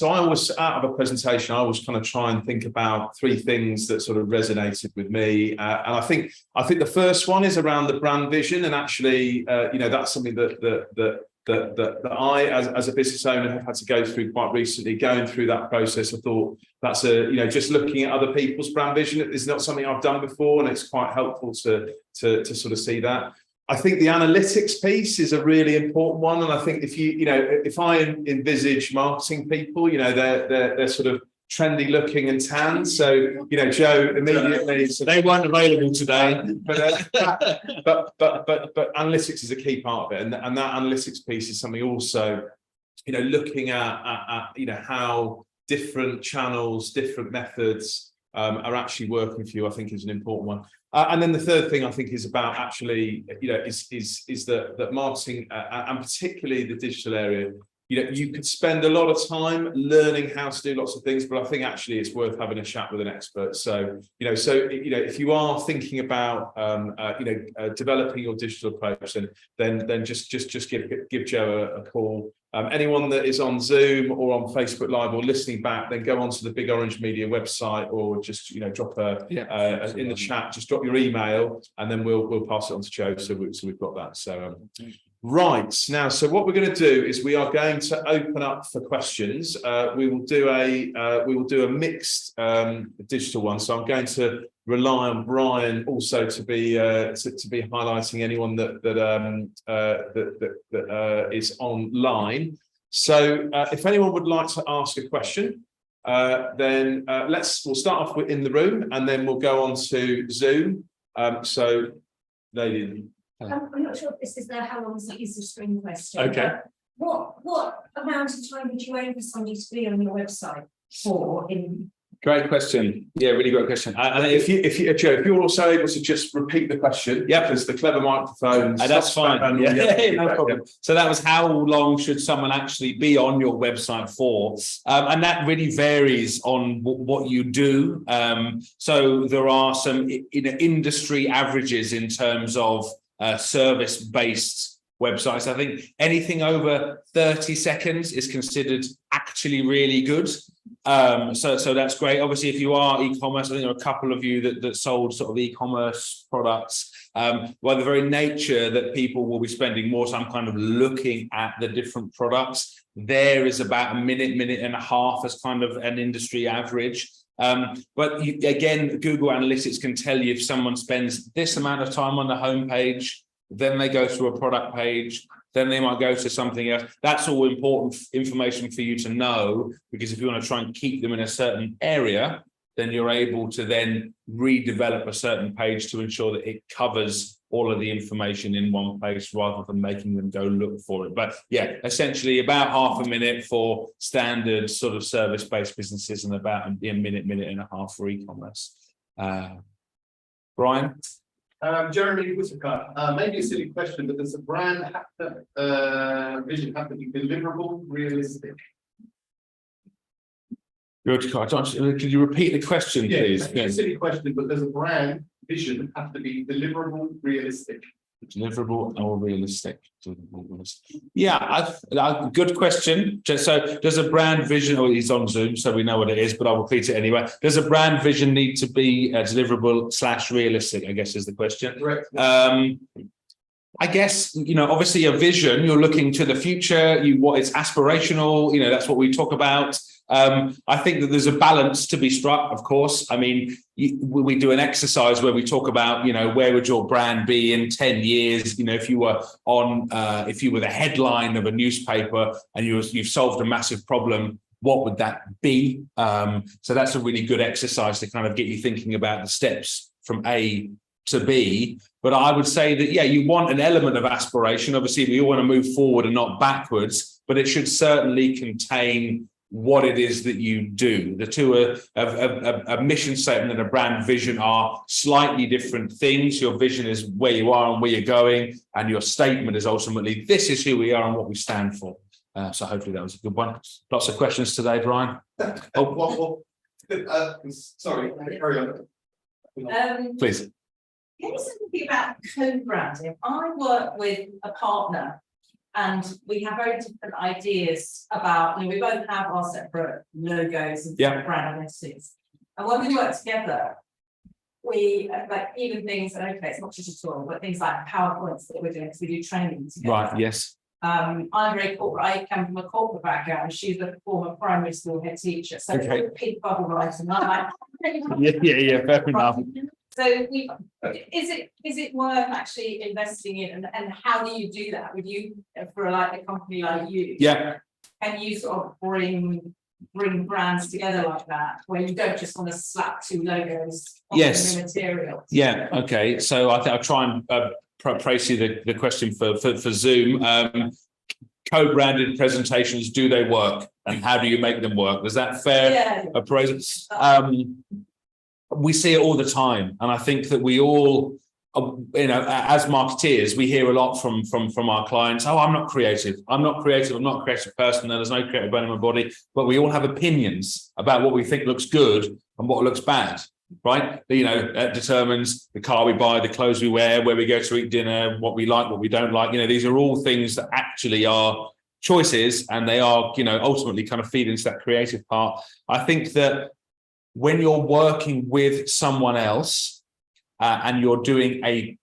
I always, out of a presentation, I always kind of try and think about three things that sort of resonated with me, and I think the first one is around the brand vision, and actually that's something that I, as a business owner, have had to go through quite recently. Going through that process, I thought that's just looking at other people's brand vision is not something I've done before, and it's quite helpful to sort of see that. I think the analytics piece is a really important one, and I think if I envisage marketing people, they're sort of trendy looking and tan. So Joe immediately they weren't available today. But analytics is a key part of it, and that analytics piece is something also looking at how different channels, different methods are actually working for you. I think is an important one. And then the third thing I think is about actually is that marketing and particularly the digital area. You could spend a lot of time learning how to do lots of things, but I think actually it's worth having a chat with an expert. So, if you are thinking about, developing your digital approach, then just give Joe a call. Anyone that is on Zoom or on Facebook Live or listening back, then go onto the Big Orange Media website, or just drop in the chat. Just drop your email, and then we'll pass it on to Joe. So we've got that. So. Right now, so what we're going to do is we are going to open up for questions. We will do a mixed digital one. So I'm going to rely on Brian also to be highlighting anyone that is online. So if anyone would like to ask a question, then we'll start off in the room, and then we'll go on to Zoom. So, lady. I'm not sure if this is how long is the screen question. Okay. What amount of time would you aim for somebody to be on your website for? Great question. Yeah, really great question. And if you're also able to just repeat the question, because the clever microphones. That's fine. No problem. So that was, how long should someone actually be on your website for? And that really varies on what you do. So there are some industry averages in terms of service-based websites. I think anything over 30 seconds is considered actually really good. So that's great. Obviously, if you are e-commerce, I think there are a couple of you that sold sort of e-commerce products. By the very nature that people will be spending more time kind of looking at the different products, there is about a minute and a half as kind of an industry average. But again, Google Analytics can tell you if someone spends this amount of time on the homepage, then they go through a product page, then they might go to something else. That's all important information for you to know, because if you want to try and keep them in a certain area, then you're able to then redevelop a certain page to ensure that it covers all of the information in one place rather than making them go look for it. But yeah, essentially about half a minute for standard sort of service-based businesses, and about a minute and a half for e-commerce. Brian? Jeremy Whitaker, maybe a silly question, but does the brand vision have to be deliverable, realistic? Good. Could you repeat the question, please? Maybe a silly question, but does a brand vision have to be deliverable, realistic? Deliverable or realistic? Yeah, good question. So does a brand vision, or he's on Zoom, so we know what it is, but I'll repeat it anyway. Does a brand vision need to be deliverable / realistic, I guess is the question. Correct. I guess, obviously a vision, you're looking to the future, it's aspirational, that's what we talk about. I think that there's a balance to be struck, of course. I mean, we do an exercise where we talk about, where would your brand be in 10 years? If you were the headline of a newspaper and you've solved a massive problem, what would that be? So that's a really good exercise to kind of get you thinking about the steps from A to be. But I would say that, yeah, you want an element of aspiration. Obviously, we all want to move forward and not backwards, but it should certainly contain what it is that you do. The two are a mission statement and a brand vision are slightly different things. Your vision is where you are and where you're going, and your statement is ultimately, this is who we are and what we stand for. So hopefully that was a good one. Lots of questions today, Brian. Sorry, carry on. Please. Can you say something about co-branding? I work with a partner and we have very different ideas about, we both have our separate logos and Yeah. brand identities. And when we work together, we like even things that, okay, it's not just a tool, but things like PowerPoints that we're doing, because we do training together. Right, yes. I'm very corporate. I come from a corporate background. She's a former primary school head teacher. So Okay. pink bubble writing. I'm like, Yeah, fair enough. so is it worth actually investing in, and how do you do that? Would you, for like a company like you? Yeah. Can you sort of bring brands together like that, where you don't just want to slap two logos on Yes. the material? Yeah, okay. So I think I'll try and praise you the question for Zoom. Co-branded presentations, do they work? And how do you make them work? Is that fair? Yeah. Appraisal? We see it all the time. And I think that we all, as marketeers, we hear a lot from our clients. Oh, I'm not creative. I'm not a creative person. There's no creative bone in my body. But we all have opinions about what we think looks good and what looks bad. Right, that determines the car we buy, the clothes we wear, where we go to eat dinner, what we like, what we don't like. These are all things that actually are choices, and they are, ultimately kind of feed into that creative part. I think that when you're working with someone else and you're doing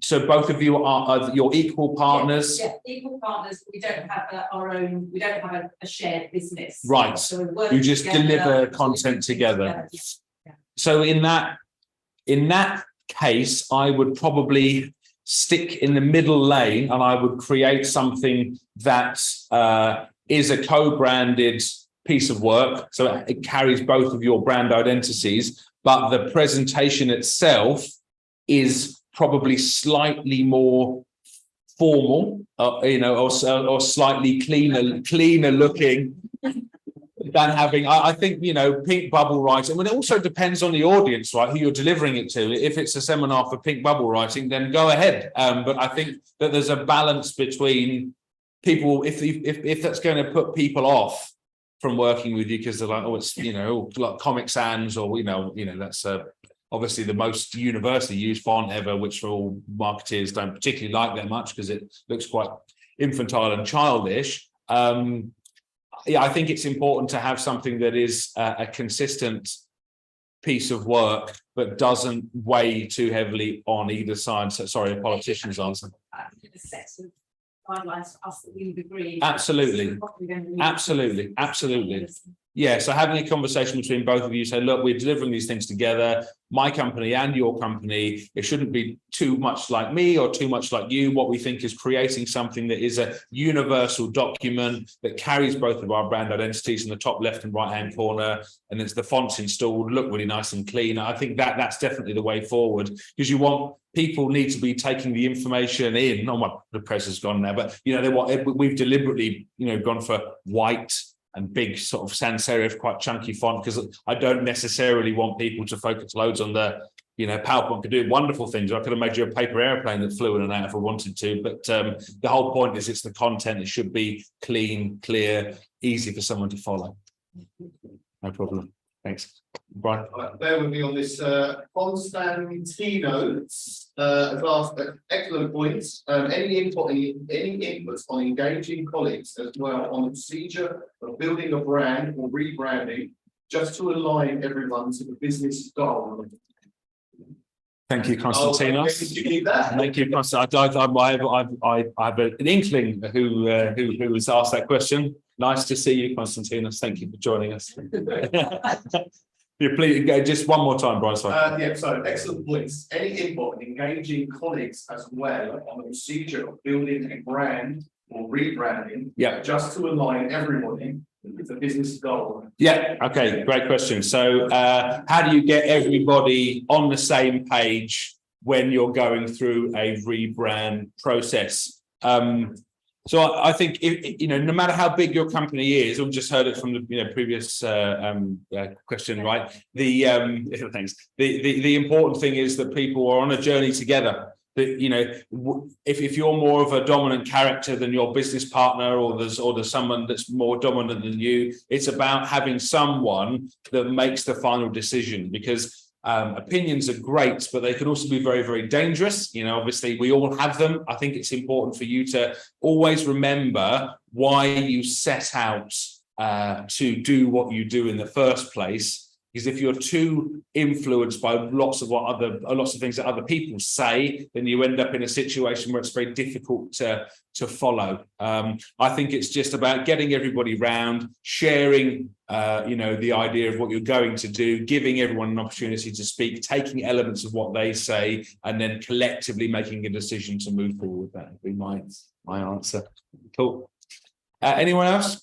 so both of you are your equal partners. Yeah, equal partners. We don't have our own. We don't have a shared business. Right. So we're working You just together, deliver so we content do things together. Yeah. So in that case, I would probably stick in the middle lane, and I would create something that is a co-branded piece of work. So it carries both of your brand identities, but the presentation itself is probably slightly more formal, or slightly cleaner looking. Than having, I think, pink bubble writing. It also depends on the audience, right? Who you're delivering it to. If it's a seminar for pink bubble writing, then go ahead. But I think that there's a balance between people. If that's going to put people off from working with you because they're like, oh, it's like Comic Sans, or that's obviously the most universally used font ever, which for all marketeers don't particularly like that much because it looks quite infantile and childish. I think it's important to have something that is a consistent piece of work, but doesn't weigh too heavily on either side. So, sorry, a politician's answer. A set of guidelines for us that we would agree. Absolutely. Absolutely. Yeah, so having a conversation between both of you, say, look, we're delivering these things together, my company and your company. It shouldn't be too much like me or too much like you. What we think is creating something that is a universal document that carries both of our brand identities in the top left and right hand corner, and it's the fonts installed, look really nice and clean. I think that's definitely the way forward, because people need to be taking the information in. Oh, the press has gone now, but we've deliberately gone for white and big sort of sans serif, quite chunky font, because I don't necessarily want people to focus loads on the, PowerPoint could do wonderful things. I could have made you a paper airplane that flew in and out if I wanted to, but the whole point is it's the content. It should be clean, clear, easy for someone to follow. No problem. Thanks. Brian. Bear with me on this. Constantino has asked excellent points. Any inputs on engaging colleagues as well on the procedure of building a brand or rebranding, just to align everyone to the business goal? Thank you, Constantino. Thank you, Constantino. I have an inkling who has asked that question. Nice to see you, Constantinos. Thank you for joining us. Please go just one more time, Brian. Sorry. So excellent points. Any input on engaging colleagues as well on the procedure of building a brand or rebranding, just to align everybody with the business goal? Yeah, okay, great question. So how do you get everybody on the same page when you're going through a rebrand process. So I think no matter how big your company is, we've just heard it from the previous question, right? Thanks. The important thing is that people are on a journey together. That if you're more of a dominant character than your business partner, or there's someone that's more dominant than you, it's about having someone that makes the final decision, because opinions are great, but they can also be very, very dangerous. Obviously we all have them. I think it's important for you to always remember why you set out to do what you do in the first place. Because if you're too influenced by lots of things that other people say, then you end up in a situation where it's very difficult to follow. I think it's just about getting everybody round, sharing, the idea of what you're going to do, giving everyone an opportunity to speak, taking elements of what they say, and then collectively making a decision to move forward. That would be my answer. Cool. Anyone else?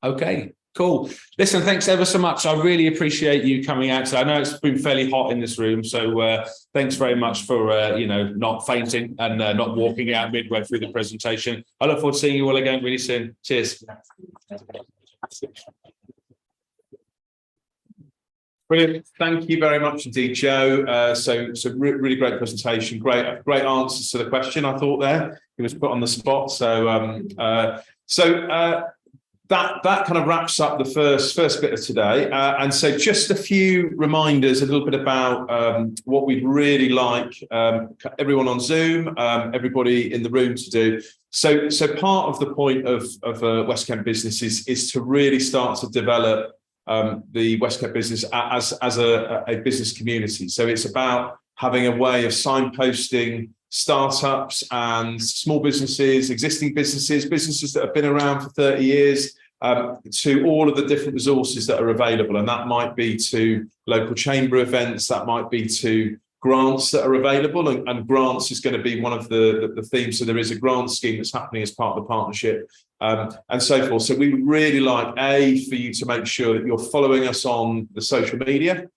Okay. Cool. Listen, thanks ever so much. I really appreciate you coming out. So I know it's been fairly hot in this room, so thanks very much for not fainting and not walking out midway through the presentation. I look forward to seeing you all again really soon. Cheers. Brilliant. Thank you very much indeed, Joe. So really great presentation. Great answers to the question. I thought there it was put on the spot. That kind of wraps up the first bit of today. And so just a few reminders, a little bit about what we'd really like everyone on Zoom, everybody in the room to do. So part of the point of West Kent Business is to really start to develop the West Kent Business as a business community. So it's about having a way of signposting startups and small businesses, existing businesses that have been around for 30 years, to all of the different resources that are available. And that might be to local chamber events, that might be to grants that are available. And grants is going to be one of the themes. So there is a grant scheme that's happening as part of the partnership, and so forth. So we really like, for you to make sure that you're following us on the social media.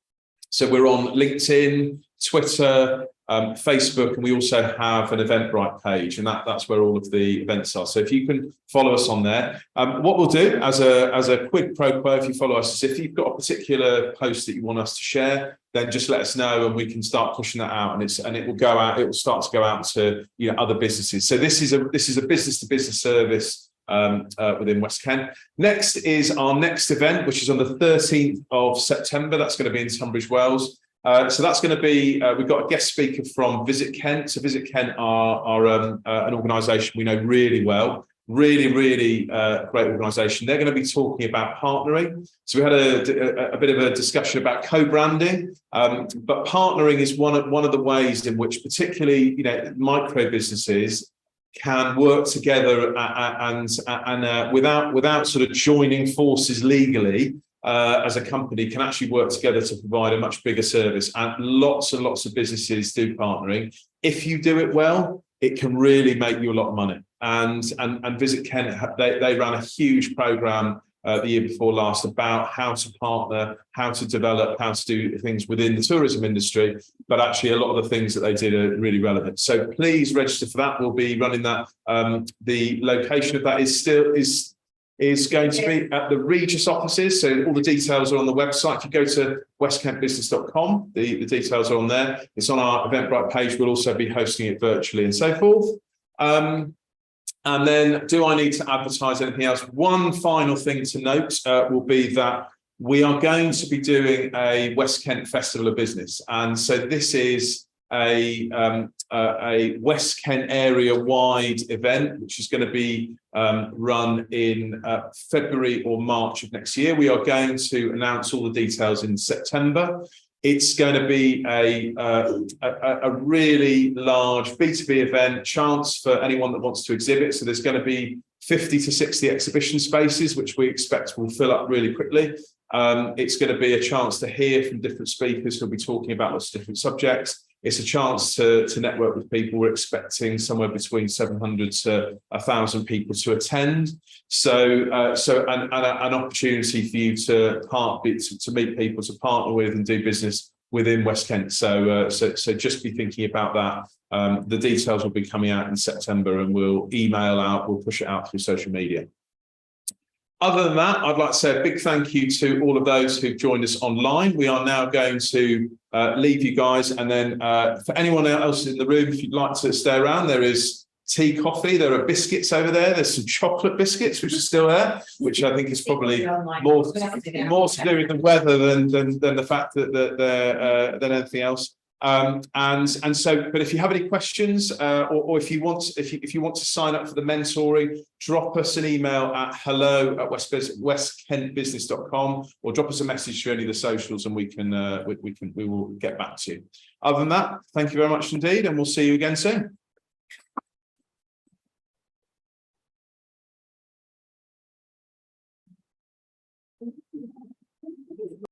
So we're on LinkedIn, Twitter, Facebook, and we also have an Eventbrite page, and that's where all of the events are. So if you can follow us on there, what we'll do as a quid pro quo, if you follow us, is if you've got a particular post that you want us to share, then just let us know and we can start pushing that out, and it will go out. It will start to go out to other businesses. So this is a business to business service within West Kent. Next is our next event, which is on the 13th of September. That's going to be in Tonbridge, Wales. So that's going to be, we've got a guest speaker from Visit Kent. So Visit Kent are an organisation we know really well, really great organisation. They're going to be talking about partnering. So we had a bit of a discussion about co-branding, but partnering is one of the ways in which particularly micro businesses can work together and without sort of joining forces legally. As a company can actually work together to provide a much bigger service, and lots of businesses do partnering. If you do it well, it can really make you a lot of money. And Visit Kent, they ran a huge program the year before last about how to partner, how to develop, how to do things within the tourism industry. But actually, a lot of the things that they did are really relevant. So please register for that. We'll be running that. The location of that is going to be at the Regis offices. So all the details are on the website. If you go to westkentbusiness.com, the details are on there. It's on our Eventbrite page. We'll also be hosting it virtually and so forth. And then, do I need to advertise anything else? One final thing to note will be that we are going to be doing a West Kent Festival of Business. And so this is a West Kent area-wide event, which is going to be run in February or March of next year. We are going to announce all the details in September. It's going to be a really large B2B event, chance for anyone that wants to exhibit. So there's going to be 50 to 60 exhibition spaces, which we expect will fill up really quickly. It's going to be a chance to hear from different speakers who'll be talking about lots of different subjects. It's a chance to network with people. We're expecting somewhere between 700 to 1,000 people to attend. So an opportunity for you to meet people, to partner with and do business within West Kent. So just be thinking about that. The details will be coming out in September, and we'll email out, we'll push it out through social media. Other than that, I'd like to say a big thank you to all of those who've joined us online. We are now going to leave you guys, and then for anyone else in the room, if you'd like to stay around, there is tea, coffee, there are biscuits over there, there's some chocolate biscuits which are still there, which I think is probably more to do with the weather than the fact that than anything else. And so, but if you have any questions, or if you want to sign up for the mentoring, drop us an email at hello@westkentbusiness.com, or drop us a message through any of the socials, and we will get back to you. Other than that, thank you very much indeed, and we'll see you again soon.